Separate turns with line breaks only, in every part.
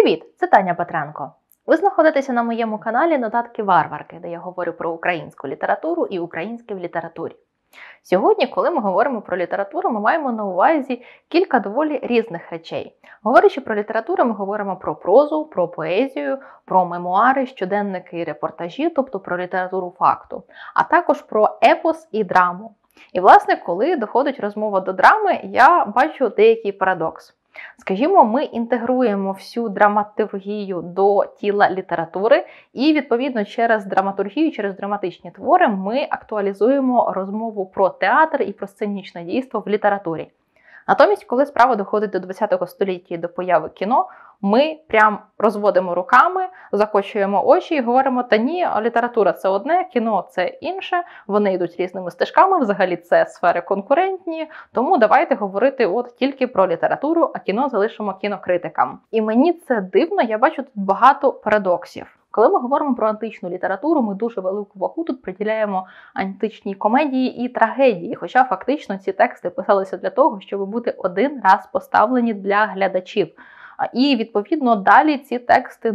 Привіт! Це Таня Петренко. Ви знаходитеся на моєму каналі «Нотатки Варварки», де я говорю про українську літературу і українське в літературі. Сьогодні, коли ми говоримо про літературу, ми маємо на увазі кілька доволі різних речей. Говорячи про літературу, ми говоримо про прозу, про поезію, про мемуари, щоденники і репортажі, тобто про літературу факту, а також про епос і драму. І, власне, коли доходить розмова до драми, я бачу деякий парадокс. Скажімо, ми інтегруємо всю драматургію до тіла літератури і, відповідно, через драматургію, через драматичні твори ми актуалізуємо розмову про театр і про сценічне дійство в літературі. Натомість, коли справа доходить до ХХ століття і до появи кіно, ми прям розводимо руками, закочуємо очі і говоримо, та ні, література – це одне, кіно – це інше, вони йдуть різними стежками, взагалі це сфери конкурентні, тому давайте говорити от тільки про літературу, а кіно залишимо кінокритикам. І мені це дивно, я бачу тут багато парадоксів. Коли ми говоримо про античну літературу, ми дуже велику вагу тут приділяємо античній комедії і трагедії, хоча фактично ці тексти писалися для того, щоб бути один раз поставлені для глядачів. І, відповідно, далі ці тексти,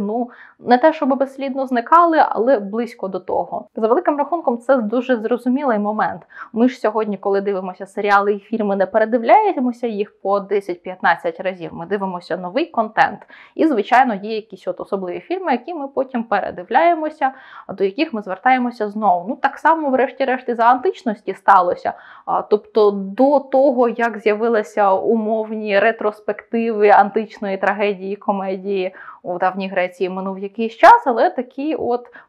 не те, щоб безслідно зникали, але близько до того. За великим рахунком, це дуже зрозумілий момент. Ми ж сьогодні, коли дивимося серіали і фільми, не передивляємося їх по 10-15 разів. Ми дивимося новий контент. І, звичайно, є якісь особливі фільми, які ми потім передивляємося, до яких ми звертаємося знову. Так само, врешті-решт, і за античності сталося. Тобто, до того, як з'явилися умовні ретроспективи античної трагедії, комедії у давній Греції, минув якийсь час, але такі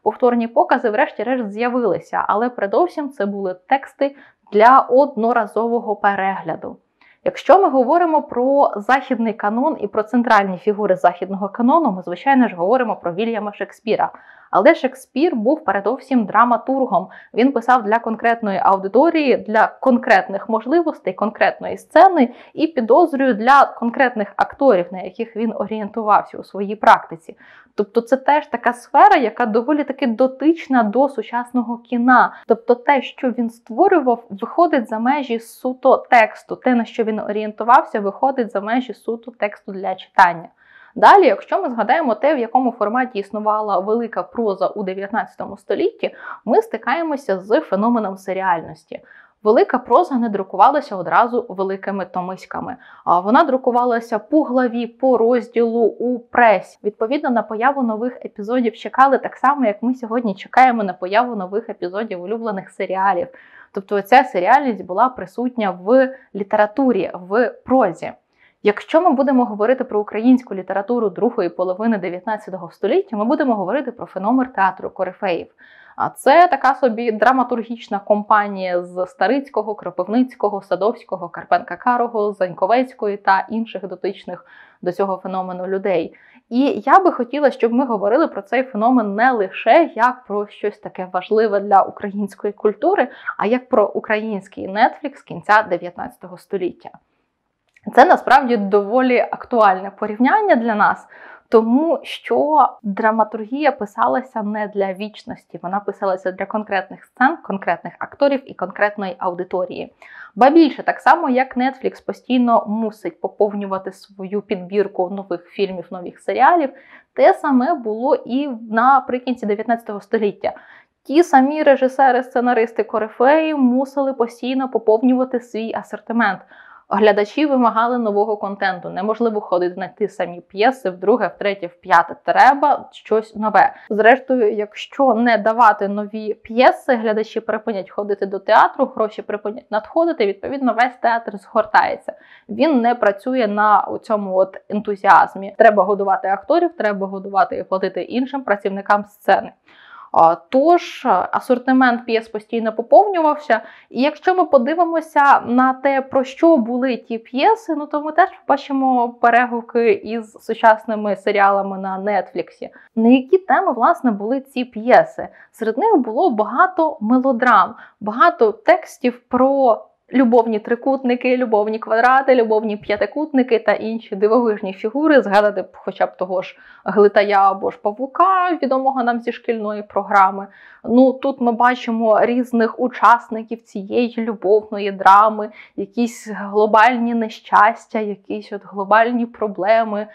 повторні покази врешті-решт з'явилися. Але передовсім це були тексти для одноразового перегляду. Якщо ми говоримо про західний канон і про центральні фігури західного канону, ми, звичайно ж, говоримо про Вільяма Шекспіра. Але Шекспір був передовсім драматургом. Він писав для конкретної аудиторії, для конкретних можливостей, конкретної сцени і, підозрюю, для конкретних акторів, на яких він орієнтувався у своїй практиці. Тобто це теж така сфера, яка доволі таки дотична до сучасного кіна. Тобто те, що він створював, виходить за межі суто тексту. Те, на що він орієнтувався, виходить за межі суто тексту для читання. Далі, якщо ми згадаємо те, в якому форматі існувала велика проза у 19 столітті, ми стикаємося з феноменом серіальності. Велика проза не друкувалася одразу великими томиськами. Вона друкувалася по главі, по розділу, у пресі. Відповідно, на появу нових епізодів чекали так само, як ми сьогодні чекаємо на появу нових епізодів улюблених серіалів. Тобто ця серіальність була присутня в літературі, в прозі. Якщо ми будемо говорити про українську літературу другої половини 19 століття, ми будемо говорити про феномен театру корифеїв. А це така собі драматургічна компанія з Старицького, Кропивницького, Садовського, Карпенка-Карого, Заньковецької та інших дотичних до цього феномену людей. І я би хотіла, щоб ми говорили про цей феномен не лише як про щось таке важливе для української культури, а як про український Netflix кінця 19 століття. Це насправді доволі актуальне порівняння для нас, тому що драматургія писалася не для вічності, вона писалася для конкретних сцен, конкретних акторів і конкретної аудиторії. Ба більше, так само як Netflix постійно мусить поповнювати свою підбірку нових фільмів, нових серіалів, те саме було і наприкінці 19 століття. Ті самі режисери, сценаристи, корифеї мусили постійно поповнювати свій асортимент. Глядачі вимагали нового контенту. Неможливо ходити на ті самі п'єси вдруге, втретє, вп'яте. Треба щось нове. Зрештою, якщо не давати нові п'єси, глядачі припинять ходити до театру, гроші припинять надходити, відповідно, весь театр згортається. Він не працює на цьому ентузіазмі. Треба годувати акторів, треба годувати і платити іншим працівникам сцени. Тож асортимент п'єс постійно поповнювався, і якщо ми подивимося на те, про що були ті п'єси, то ми теж бачимо перегуки із сучасними серіалами на Netflix. На які теми, власне, були ці п'єси? Серед них було багато мелодрам, багато текстів про любовні трикутники, любовні квадрати, любовні п'ятикутники та інші дивовижні фігури. Згадати б хоча б того ж Глитая або ж Павука, відомого нам зі шкільної програми. Ну, тут ми бачимо різних учасників цієї любовної драми, якісь глобальні нещастя, якісь глобальні проблеми,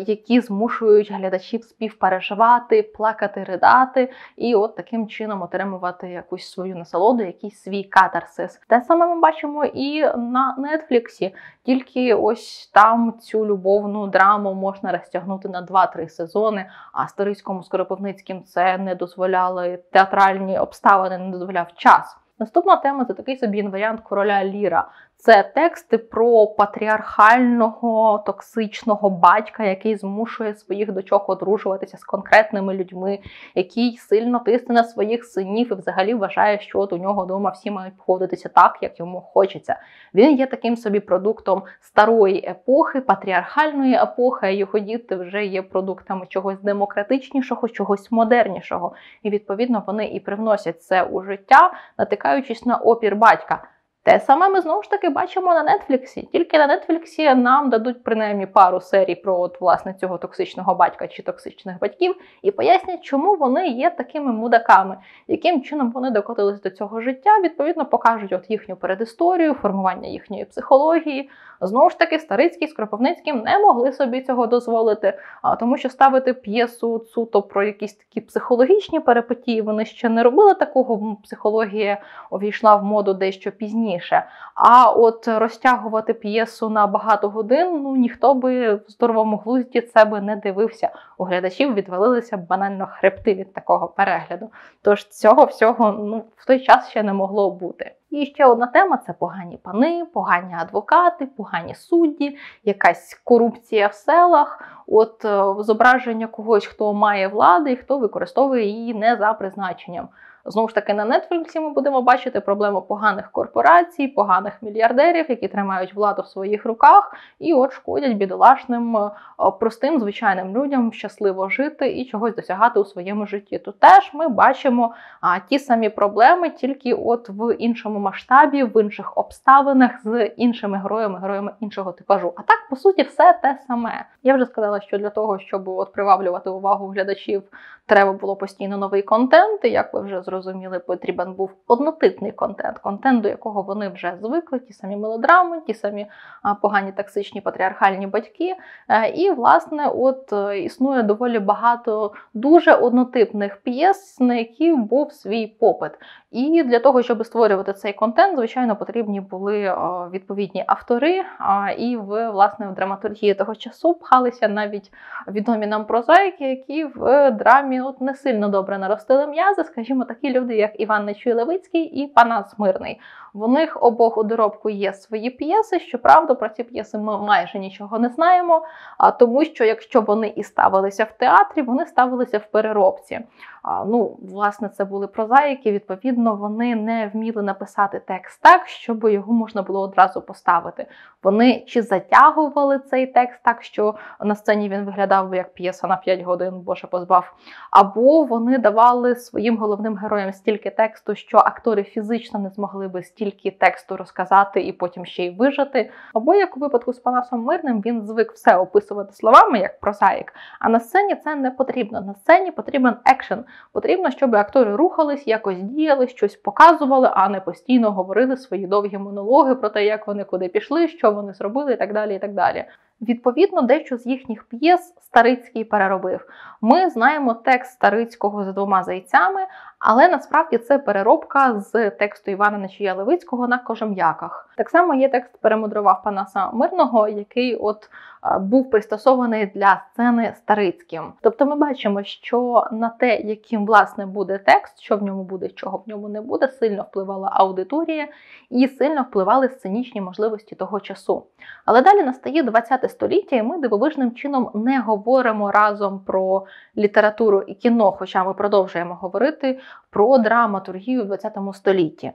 які змушують глядачів співпереживати, плакати, ридати і от таким чином отримувати якусь свою насолоду, якийсь свій катарсис. Те саме ми бачимо і на Нетфліксі, тільки ось там цю любовну драму можна розтягнути на 2-3 сезони, а Старицькому з Кропивницьким це не дозволяли театральні обставини, не дозволяв час. Наступна тема – це такий собі інваріант Короля Ліра. Це тексти про патріархального, токсичного батька, який змушує своїх дочок одружуватися з конкретними людьми, який сильно тисне на своїх синів і взагалі вважає, що от у нього вдома всі мають поводитися так, як йому хочеться. Він є таким собі продуктом старої епохи, патріархальної епохи, а його діти вже є продуктами чогось демократичнішого, чогось модернішого. І відповідно вони і привносять це у життя, натикаючись на опір батька. Те саме ми знову ж таки бачимо на Нетфліксі. Тільки на Нетфліксі нам дадуть принаймні пару серій про от, власне, цього токсичного батька чи токсичних батьків і пояснять, чому вони є такими мудаками, яким чином вони докотились до цього життя, відповідно покажуть от їхню передісторію, формування їхньої психології. Знову ж таки, Старицький з Кропивницьким не могли собі цього дозволити, тому що ставити п'єсу суто про якісь такі психологічні перипетії вони ще не робили такого, психологія увійшла в моду дещо пізніше. А от розтягувати п'єсу на багато годин, ну ніхто би в здоровому глузді це би не дивився. У глядачів відвалилися банально хребти від такого перегляду. Тож цього всього в той час ще не могло бути. І ще одна тема – це погані пани, погані адвокати, погані судді, якась корупція в селах, от зображення когось, хто має владу і хто використовує її не за призначенням. Знову ж таки, на Нетфліксі ми будемо бачити проблему поганих корпорацій, поганих мільярдерів, які тримають владу в своїх руках і от шкодять бідолашним, простим, звичайним людям щасливо жити і чогось досягати у своєму житті. Тут теж ми бачимо ті самі проблеми, тільки от в іншому масштабі, в інших обставинах, з іншими героями іншого типажу. А так, по суті, все те саме. Я вже сказала, що для того, щоб от приваблювати увагу глядачів, треба було постійно новий контент, і, як ви вже зрозуміли, потрібен був однотипний контент, до якого вони вже звикли, ті самі мелодрами, ті самі погані токсичні патріархальні батьки. І, власне, от існує доволі багато дуже однотипних п'єс, на які був свій попит. І для того, щоб створювати цей контент, звичайно, потрібні були відповідні автори, і власне, в драматургії того часу пхалися навіть відомі нам прозаїки, які в драмі от не сильно добре наростили м'язи, скажімо, такі люди, як Іван Нечуй-Левицький і Панас Мирний. В них обох у доробку є свої п'єси, щоправда, про ці п'єси ми майже нічого не знаємо, тому що якщо вони і ставилися в театрі, вони ставилися в переробці. Власне, це були прозаїки, відповідно, вони не вміли написати текст так, щоб його можна було одразу поставити. Вони чи затягували цей текст так, що на сцені він виглядав як п'єса на 5 годин, Боже позбав, або вони давали своїм головним героям стільки тексту, що актори фізично не змогли би стільки тексту розказати і потім ще й вижити. Або, як у випадку з Панасом Мирним, він звик все описувати словами, як прозаїк, а на сцені це не потрібно. На сцені потрібен екшен. Потрібно, щоб актори рухались, якось діяли, щось показували, а не постійно говорили свої довгі монологи про те, як вони куди пішли, що вони зробили і так далі, і так далі. Відповідно, дещо з їхніх п'єс Старицький переробив. Ми знаємо текст Старицького «За двома зайцями», але насправді це переробка з тексту Івана Нечуя-Левицького на Кожем'яках. Так само є текст «Перемудрував Панаса Мирного», який от був пристосований для сцени Старицьким. Тобто ми бачимо, що на те, яким, власне, буде текст, що в ньому буде, чого в ньому не буде, сильно впливала аудиторія і сильно впливали сценічні можливості того часу. Але далі настає 20 століття, і ми дивовижним чином не говоримо разом про літературу і кіно, хоча ми продовжуємо говорити про драматургію в 20 столітті.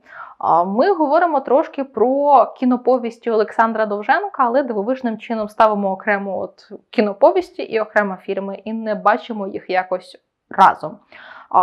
Ми говоримо трошки про кіноповісті Олександра Довженка, але дивовижним чином ставимо окремо кіноповісті і окремо фільми, і не бачимо їх якось разом.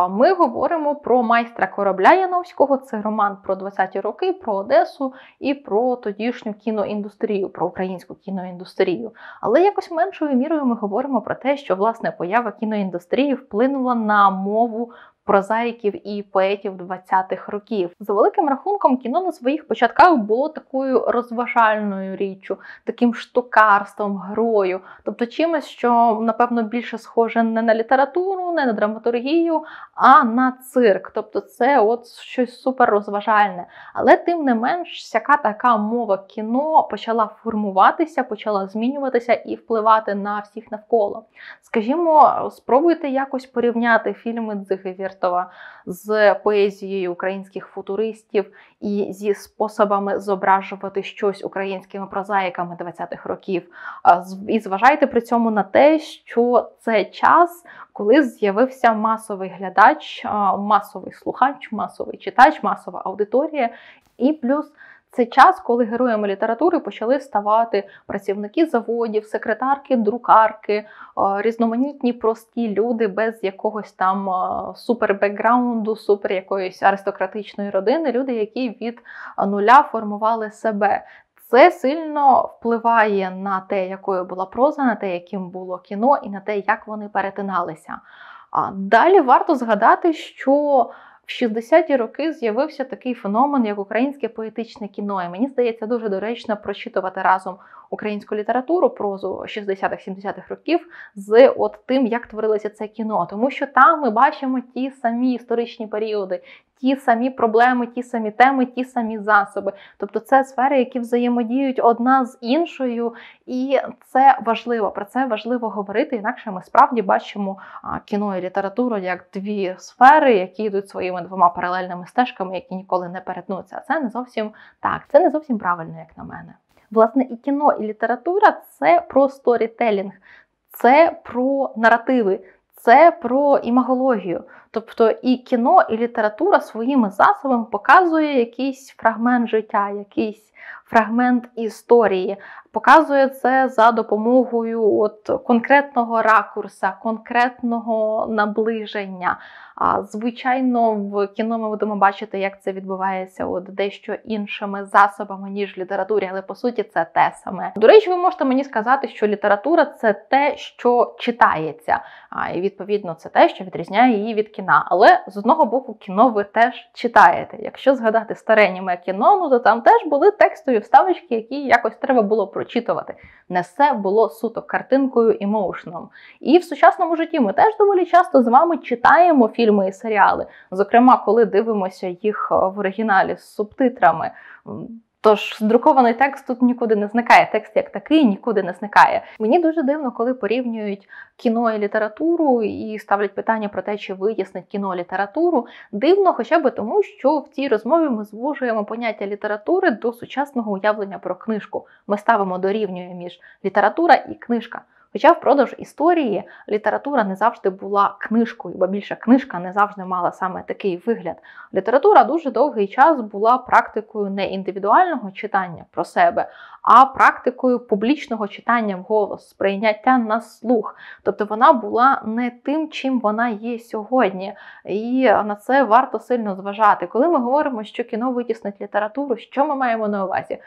Ми говоримо про майстра корабля Яновського, це роман про 20-ті роки, про Одесу і про тодішню кіноіндустрію, про українську кіноіндустрію. Але якось меншою мірою ми говоримо про те, що, власне, поява кіноіндустрії вплинула на мову прозаїків і поетів 20-х років. За великим рахунком, кіно на своїх початках було такою розважальною річчю, таким штукарством, грою, тобто чимось, що, напевно, більше схоже не на літературу, не на драматургію, а на цирк. Тобто це от щось супер розважальне. Але тим не менш, всяка така мова кіно почала формуватися, почала змінюватися і впливати на всіх навколо. Скажімо, спробуйте якось порівняти фільми Дзиги Вєртова з поезією українських футуристів і зі способами зображувати щось українськими прозаїками 20-х років. І зважайте при цьому на те, що це час, коли з'явився масовий глядач, масовий слухач, масовий читач, масова аудиторія. І плюс це час, коли героями літератури почали ставати працівники заводів, секретарки, друкарки, різноманітні прості люди без якогось там супер-бекграунду, супер якоїсь аристократичної родини, люди, які від нуля формували себе. Це сильно впливає на те, якою була проза, на те, яким було кіно і на те, як вони перетиналися. Далі варто згадати, що в 60-ті роки з'явився такий феномен, як українське поетичне кіно. І мені здається, дуже доречно прочитувати разом українську літературу, прозу 60-х-70-х років з от тим, як творилося це кіно. Тому що там ми бачимо ті самі історичні періоди, ті самі проблеми, ті самі теми, ті самі засоби. Тобто це сфери, які взаємодіють одна з іншою, і це важливо. Про це важливо говорити, інакше ми справді бачимо кіно і літературу як дві сфери, які йдуть своїми двома паралельними стежками, які ніколи не перетнуться. А це не зовсім так, це не зовсім правильно, як на мене. Власне, і кіно, і література – це про сторітелінг, це про наративи, це про імагологію. Тобто і кіно, і література своїми засобами показує якийсь фрагмент життя, якийсь фрагмент історії. Показує це за допомогою конкретного ракурса, конкретного наближення. Звичайно, в кіно ми будемо бачити, як це відбувається дещо іншими засобами, ніж в літературі, але по суті це те саме. До речі, ви можете мені сказати, що література – це те, що читається, і відповідно це те, що відрізняє її від кіна. Але з одного боку кіно ви теж читаєте. Якщо згадати старе німе кіно, то там теж були текстові вставочки, які якось треба було прочитувати. Не все було суто картинкою і моушеном. І в сучасному житті ми теж доволі часто з вами читаємо фільми і серіали. Зокрема, коли дивимося їх в оригіналі з субтитрами. Тож друкований текст тут нікуди не зникає, текст як такий нікуди не зникає. Мені дуже дивно, коли порівнюють кіно і літературу і ставлять питання про те, чи вияснить кіно літературу. Дивно хоча б тому, що в цій розмові ми звужуємо поняття літератури до сучасного уявлення про книжку. Ми ставимо дорівнює між література і книжка. Хоча впродовж історії література не завжди була книжкою, бо більше книжка не завжди мала саме такий вигляд. Література дуже довгий час була практикою не індивідуального читання про себе, а практикою публічного читання вголос, сприйняття на слух. Тобто вона була не тим, чим вона є сьогодні. І на це варто сильно зважати. Коли ми говоримо, що кіно витіснить літературу, що ми маємо на увазі?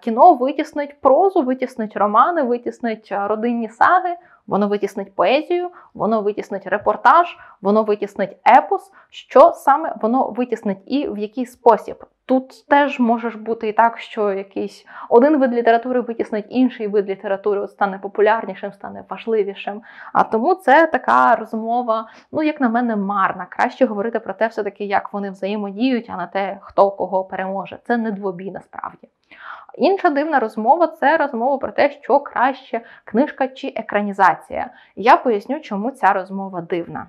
Кіно витіснить прозу, витіснить романи, витіснить родинні саги, воно витіснить поезію, воно витіснить репортаж, воно витіснить епос. Що саме воно витіснить і в який спосіб? Тут теж може бути і так, що якийсь один вид літератури витіснить інший вид літератури, стане популярнішим, стане важливішим. А тому це така розмова, як на мене, марна. Краще говорити про те все-таки, як вони взаємодіють, а не те, хто кого переможе. Це не двобій насправді. Інша дивна розмова – це розмова про те, що краще – книжка чи екранізація. Я поясню, чому ця розмова дивна.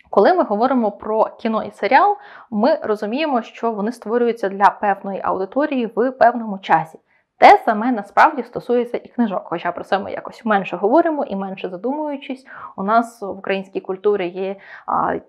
Коли ми говоримо про кіно і серіал, ми розуміємо, що вони створюються для певної аудиторії в певному часі. Те саме насправді стосується і книжок, хоча про це ми якось менше говоримо і менше задумуючись. У нас в українській культурі є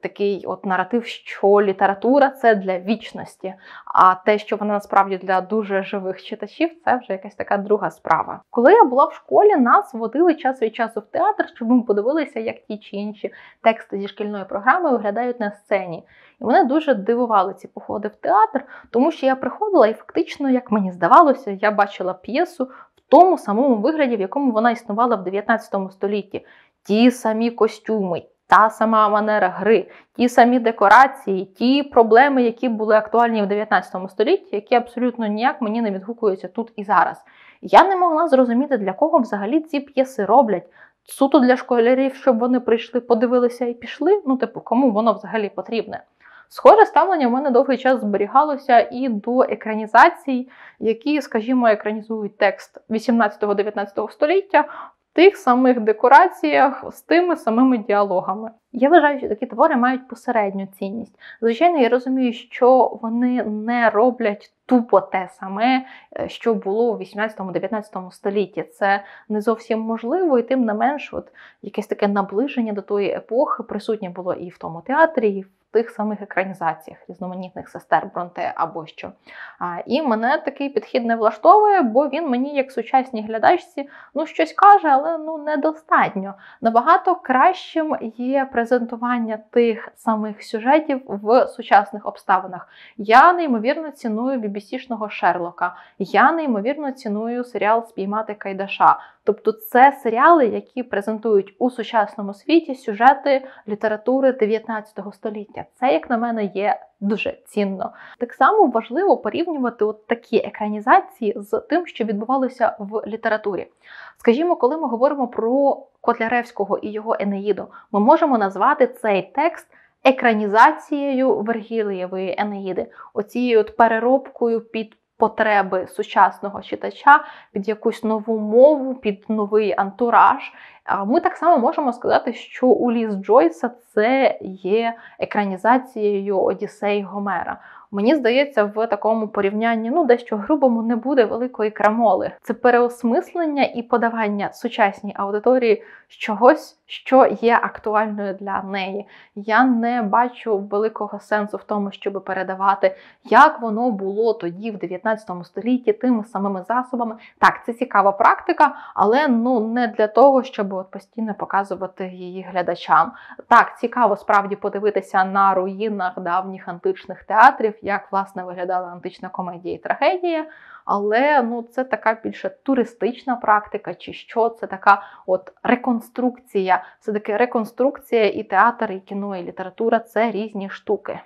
такий наратив, що література – це для вічності, а те, що вона насправді для дуже живих читачів, це вже якась така друга справа. Коли я була в школі, нас водили час від часу в театр, щоб ми подивилися, як ті чи інші тексти зі шкільної програми виглядають на сцені. І мене дуже дивували ці походи в театр, тому що я приходила і фактично, як мені здавалося, я бачила п'єсу в тому самому вигляді, в якому вона існувала в 19 столітті. Ті самі костюми, та сама манера гри, ті самі декорації, ті проблеми, які були актуальні в 19 столітті, які абсолютно ніяк мені не відгукуються тут і зараз. Я не могла зрозуміти, для кого взагалі ці п'єси роблять. Суто для школярів, щоб вони прийшли, подивилися і пішли? Кому воно взагалі потрібне? Схоже ставлення в мене довгий час зберігалося і до екранізацій, які, скажімо, екранізують текст 18-19 століття в тих самих декораціях з тими самими діалогами. Я вважаю, що такі твори мають посередню цінність. Звичайно, я розумію, що вони не роблять тупо те саме, що було у 18-19 столітті. Це не зовсім можливо, і тим не менш, якесь таке наближення до тої епохи присутнє було і в тому театрі, і в тих самих екранізаціях різноманітних сестер Бронте або що. І мене такий підхід не влаштовує, бо він мені, як сучасній глядачці, щось каже, але недостатньо. Набагато кращим є презентування тих самих сюжетів в сучасних обставинах. Я неймовірно ціную BBC-шного Шерлока. Я неймовірно ціную серіал «Спіймати Кайдаша». Тобто це серіали, які презентують у сучасному світі сюжети літератури 19 століття. Це, як на мене, є дуже цінно. Так само важливо порівнювати такі екранізації з тим, що відбувалося в літературі. Скажімо, коли ми говоримо про Котляревського і його Енеїду, ми можемо назвати цей текст екранізацією Вергілієвої Енеїди. Оцією переробкою під потреби сучасного читача, під якусь нову мову, під новий антураж. Ми так само можемо сказати, що Улісс Джойса – це є екранізацією Одіссеї Гомера. Мені здається, в такому порівнянні, дещо грубому, не буде великої крамоли. Це переосмислення і подавання сучасній аудиторії чогось, що є актуальною для неї. Я не бачу великого сенсу в тому, щоб передавати, як воно було тоді, в 19 столітті, тими самими засобами. Так, це цікава практика, але не для того, щоб постійно показувати її глядачам. Так, цікаво справді подивитися на руїнах давніх античних театрів, як, власне, виглядала антична комедія і трагедія, але це така більше туристична практика, чи що, це така реконструкція. Все-таки реконструкція і театр, і кіно, і література – це різні штуки.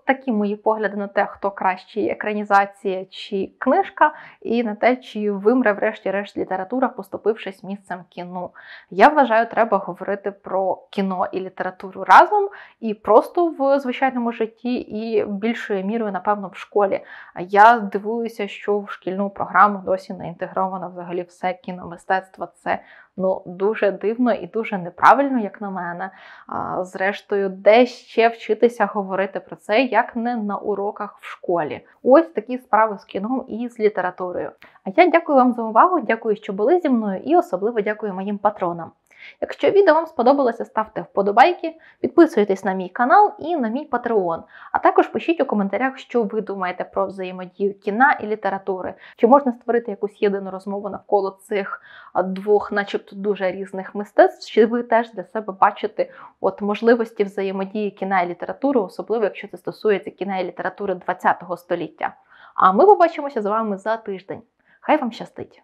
Такі мої погляди на те, хто кращий, екранізація чи книжка, і на те, чи вимре врешті-решт література, поступившись місцем кіну. Я вважаю, треба говорити про кіно і літературу разом, і просто в звичайному житті, і більшою мірою, напевно, в школі. Я дивуюся, що в шкільну програму досі не інтегровано взагалі все кіномистецтво. Це дуже дивно і дуже неправильно, як на мене. Зрештою, де ще вчитися говорити про це, як не на уроках в школі. Ось такі справи з кіном і з літературою. А я дякую вам за увагу, дякую, що були зі мною, і особливо дякую моїм патронам. Якщо відео вам сподобалося, ставте вподобайки, підписуйтесь на мій канал і на мій Patreon. А також пишіть у коментарях, що ви думаєте про взаємодію кіна і літератури. Чи можна створити якусь єдину розмову навколо цих двох, начебто, дуже різних мистецтв? Чи ви теж для себе бачите можливості взаємодії кіна і літератури, особливо якщо це стосується кіна і літератури ХХ століття? А ми побачимося з вами за тиждень. Хай вам щастить!